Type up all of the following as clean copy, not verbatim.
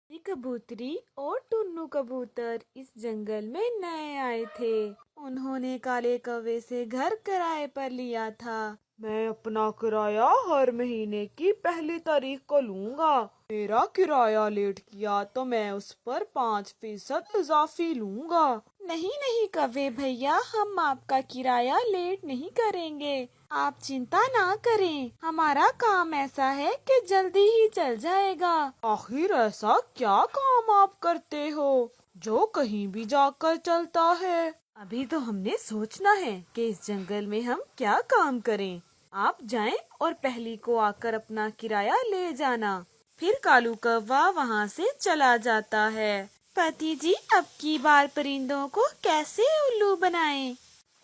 कबूतरी और टुन्नू कबूतर इस जंगल में नए आए थे। उन्होंने काले कौवे से घर किराए पर लिया था। मैं अपना किराया हर महीने की पहली तारीख को लूँगा। मेरा किराया लेट किया तो मैं उस पर 5% इजाफी लूँगा। नहीं नहीं कौवे भैया, हम आपका किराया लेट नहीं करेंगे। आप चिंता ना करें, हमारा काम ऐसा है कि जल्दी ही चल जाएगा। आखिर ऐसा क्या काम आप करते हो जो कहीं भी जाकर चलता है? अभी तो हमने सोचना है कि इस जंगल में हम क्या काम करें। आप जाएं और पहली को आकर अपना किराया ले जाना। फिर कालू कौवा वहाँ से चला जाता है। पति जी, अब की बार परिंदों को कैसे उल्लू बनाएं?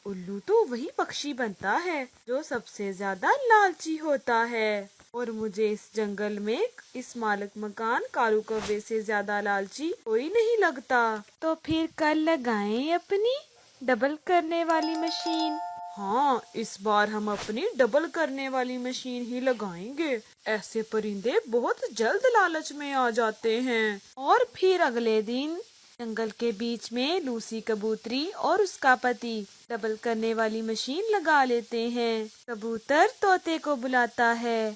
उल्लू तो वही पक्षी बनता है जो सबसे ज्यादा लालची होता है, और मुझे इस जंगल में इस मालिक मकान कालू कौवे से ज्यादा लालची कोई नहीं लगता। तो फिर कल लगाएं अपनी डबल करने वाली मशीन। हाँ, इस बार हम अपनी डबल करने वाली मशीन ही लगाएंगे। ऐसे परिंदे बहुत जल्द लालच में आ जाते हैं। और फिर अगले दिन जंगल के बीच में लूसी कबूतरी और उसका पति डबल करने वाली मशीन लगा लेते हैं। कबूतर तोते को बुलाता है।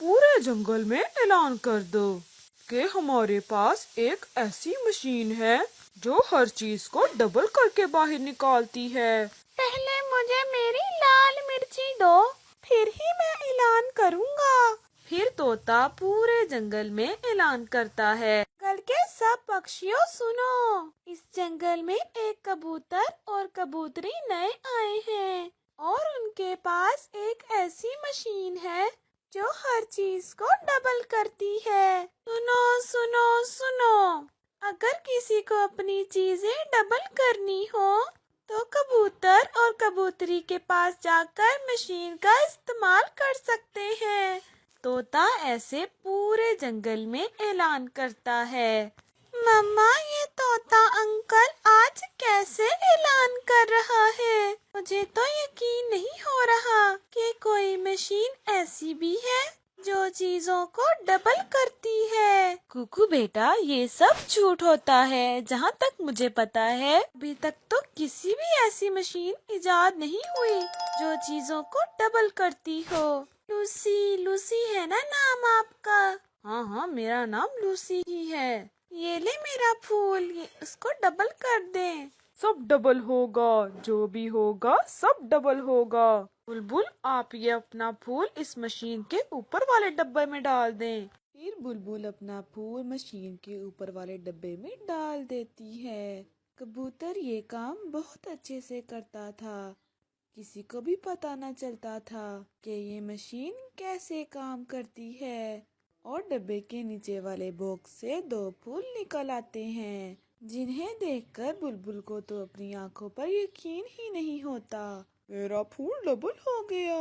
पूरे जंगल में ऐलान कर दो कि हमारे पास एक ऐसी मशीन है जो हर चीज को डबल करके बाहर निकालती है। पहले मुझे मेरी लाल मिर्ची दो, फिर ही मैं ऐलान करूँगा। फिर तोता पूरे जंगल में ऐलान करता है। जंगल के सब पक्षियों सुनो, इस जंगल में एक कबूतर और कबूतरी नए आए हैं और उनके पास एक ऐसी मशीन है जो हर चीज को डबल करती है। सुनो सुनो सुनो, अगर किसी को अपनी चीजें डबल करनी हो तो कबूतर और कबूतरी के पास जाकर मशीन का इस्तेमाल कर सकते हैं। तोता ऐसे पूरे जंगल में ऐलान करता है। मम्मा, ये तोता अंकल आज कैसे ऐलान कर रहा है? मुझे तो यकीन नहीं हो रहा कि कोई मशीन ऐसी भी है जो चीजों को डबल करती है। कुकू बेटा, ये सब झूठ होता है। जहाँ तक मुझे पता है अभी तक तो किसी भी ऐसी मशीन इजाद नहीं हुई जो चीजों को डबल करती हो। लूसी, लूसी है ना नाम आपका? हाँ हाँ, मेरा नाम लूसी ही है। ये ले मेरा फूल, ये उसको डबल कर दे। सब डबल होगा, जो भी होगा सब डबल होगा। बुलबुल, आप ये अपना फूल इस मशीन के ऊपर वाले डब्बे में डाल दें। फिर बुलबुल अपना फूल मशीन के ऊपर वाले डब्बे में डाल देती है। कबूतर ये काम बहुत अच्छे से करता था। किसी को भी पता न चलता था कि ये मशीन कैसे काम करती है। और डब्बे के नीचे वाले बॉक्स से 2 फूल निकल आते हैं, जिन्हें देखकर बुलबुल को तो अपनी आंखों पर यकीन ही नहीं होता। मेरा फूल डबल हो गया।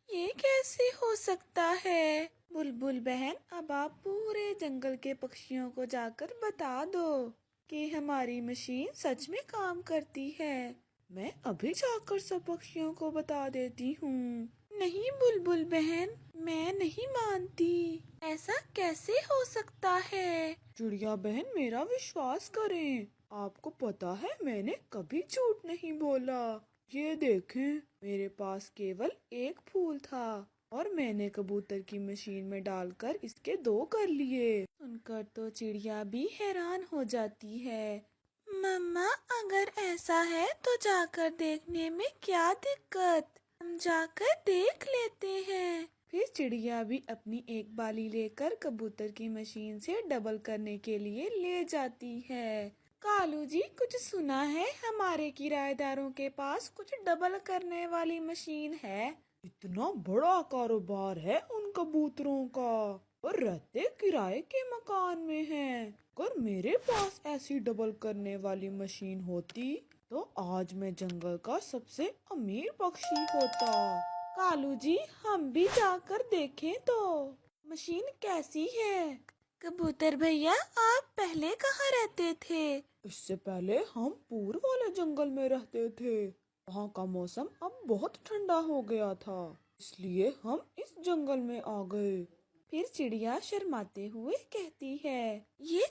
ये कैसे हो सकता है? बुलबुल बहन, अब आप पूरे जंगल के पक्षियों को जाकर बता दो कि हमारी मशीन सच में काम करती है। मैं अभी जाकर सब पक्षियों को बता देती हूँ। नहीं बुलबुल बहन, मैं नहीं मानती। ऐसा कैसे हो सकता है? चिड़िया बहन, मेरा विश्वास करें। आपको पता है मैंने कभी झूठ नहीं बोला। ये देखें, मेरे पास केवल एक फूल था और मैंने कबूतर की मशीन में डालकर इसके 2 कर लिए। सुनकर तो चिड़िया भी हैरान हो जाती है। मम्मा, अगर ऐसा है तो जाकर देखने में क्या दिक्कत? हम जाकर देख लेते हैं। फिर चिड़िया भी अपनी एक बाली लेकर कबूतर की मशीन से डबल करने के लिए ले जाती है। कालू जी, कुछ सुना है हमारे किराएदारों के पास कुछ डबल करने वाली मशीन है? इतना बड़ा कारोबार है उन कबूतरों का, और रहते किराए के मकान में हैं। अगर मेरे पास ऐसी डबल करने वाली मशीन होती तो आज मैं जंगल का सबसे अमीर पक्षी होता। कालू जी, हम भी जाकर देखें तो मशीन कैसी है। कबूतर भैया, आप पहले कहाँ रहते थे? इससे पहले हम पूर्व वाले जंगल में रहते थे। वहाँ का मौसम अब बहुत ठंडा हो गया था, इसलिए हम इस जंगल में आ गए। फिर चिड़िया शर्माते हुए कहती है, ये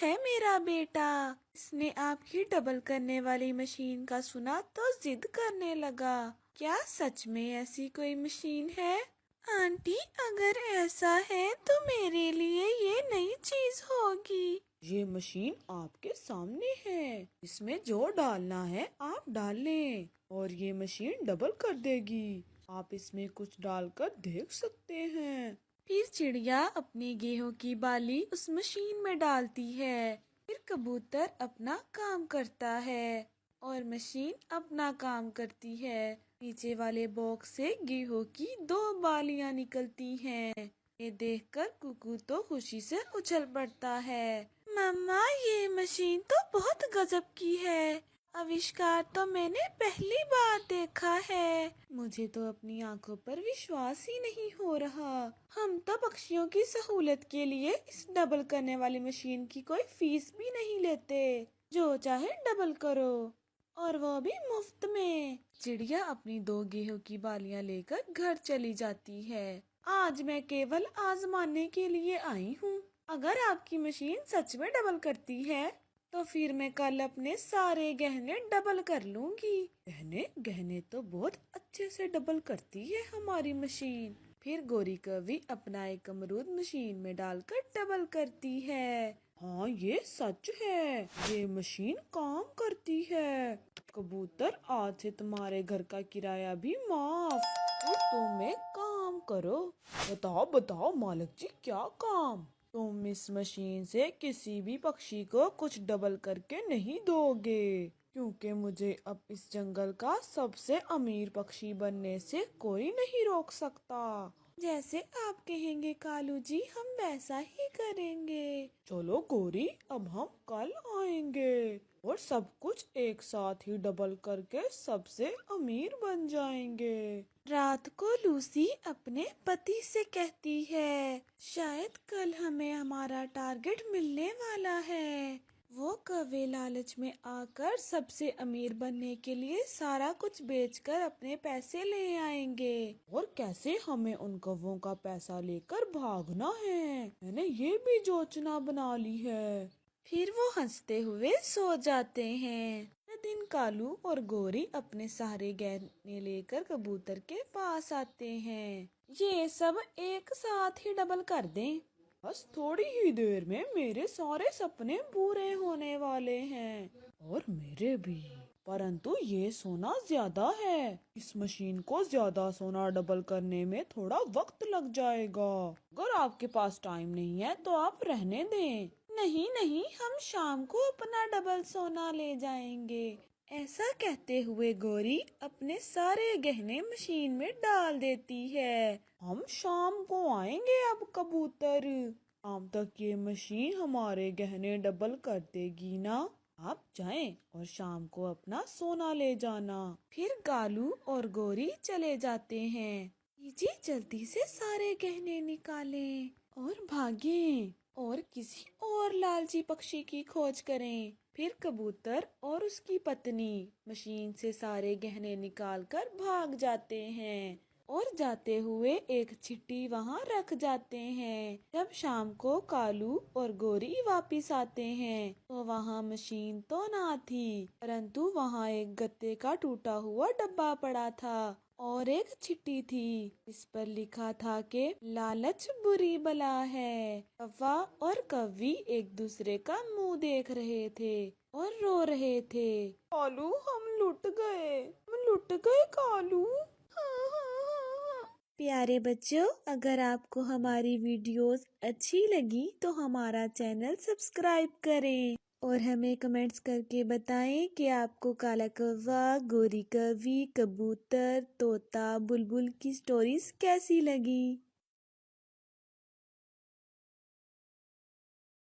है मेरा बेटा। इसने आपकी डबल करने वाली मशीन का सुना तो जिद करने लगा। क्या सच में ऐसी कोई मशीन है? आंटी, अगर ऐसा है तो मेरे लिए ये नई चीज होगी। ये मशीन आपके सामने है, इसमें जो डालना है आप डाल लें और ये मशीन डबल कर देगी। आप इसमें कुछ डालकर देख सकते हैं। फिर चिड़िया अपनी गेहूं की बाली उस मशीन में डालती है। फिर कबूतर अपना काम करता है और मशीन अपना काम करती है। नीचे वाले बॉक्स से गेहूं की 2 बालियां निकलती हैं। ये देखकर कुकू तो खुशी से उछल पड़ता है। मम्मा, ये मशीन तो बहुत गजब की है। आविष्कार तो मैंने पहली बार देखा है। मुझे तो अपनी आंखों पर विश्वास ही नहीं हो रहा। हम तो पक्षियों की सहूलत के लिए इस डबल करने वाली मशीन की कोई फीस भी नहीं लेते। जो चाहे डबल करो, और वो भी मुफ्त में। चिड़िया अपनी 2 गेहूं की बालियां लेकर घर चली जाती है। आज मैं केवल आजमाने के लिए आई हूँ। अगर आपकी मशीन सच में डबल करती है तो फिर मैं कल अपने सारे गहने डबल कर लूंगी। गहने तो बहुत अच्छे से डबल करती है हमारी मशीन। फिर गोरी कवि अपना एक अमरूद मशीन में डालकर डबल करती है। हाँ, ये सच है, ये मशीन काम करती है। कबूतर, आज से तुम्हारे घर का किराया भी माफ। तो तुम एक काम करो। बताओ मालिक जी, क्या काम? तुम इस मशीन से किसी भी पक्षी को कुछ डबल करके नहीं दोगे, क्योंकि मुझे अब इस जंगल का सबसे अमीर पक्षी बनने से कोई नहीं रोक सकता। जैसे आप कहेंगे कालू जी, हम वैसा ही करेंगे। चलो गोरी, अब हम कल आएंगे और सब कुछ एक साथ ही डबल करके सबसे अमीर बन जाएंगे। रात को लूसी अपने पति से कहती है, शायद कल हमें हमारा टारगेट मिलने वाला है। वो कौवे लालच में आकर सबसे अमीर बनने के लिए सारा कुछ बेचकर अपने पैसे ले आएंगे। और कैसे हमें उन कौवों का पैसा लेकर भागना है, मैंने ये भी योजना बना ली है। फिर वो हंसते हुए सो जाते हैं। अगले दिन कालू और गोरी अपने सारे गहने लेकर कबूतर के पास आते हैं। ये सब एक साथ ही डबल कर दें। बस थोड़ी ही देर में मेरे सारे सपने पूरे होने वाले हैं, और मेरे भी। परंतु ये सोना ज्यादा है, इस मशीन को ज्यादा सोना डबल करने में थोड़ा वक्त लग जाएगा। अगर आपके पास टाइम नहीं है तो आप रहने दें। नहीं, हम शाम को अपना डबल सोना ले जाएंगे। ऐसा कहते हुए गोरी अपने सारे गहने मशीन में डाल देती है। हम शाम को आएंगे अब कबूतर। शाम तक ये मशीन हमारे गहने डबल कर देगी ना। आप जाएं और शाम को अपना सोना ले जाना। फिर कालू और गोरी चले जाते हैं। जी, जल्दी से सारे गहने निकालें और भागें और किसी और लालची पक्षी की खोज करें। फिर कबूतर और उसकी पत्नी मशीन से सारे गहने निकालकर भाग जाते हैं और जाते हुए एक चिट्ठी वहाँ रख जाते हैं। जब शाम को कालू और गोरी वापिस आते हैं तो वहाँ मशीन तो ना थी, परंतु वहाँ एक गत्ते का टूटा हुआ डब्बा पड़ा था और एक चिट्ठी थी। इस पर लिखा था कि लालच बुरी बला है। कौवा और कौवी एक दूसरे का मुंह देख रहे थे और रो रहे थे। कालू, हम लुट गए कालू। प्यारे बच्चों, अगर आपको हमारी वीडियोस अच्छी लगी तो हमारा चैनल सब्सक्राइब करें और हमें कमेंट्स करके बताएं कि आपको काला कौवा, गोरी कौवी, कबूतर, तोता, बुलबुल की स्टोरीज कैसी लगी।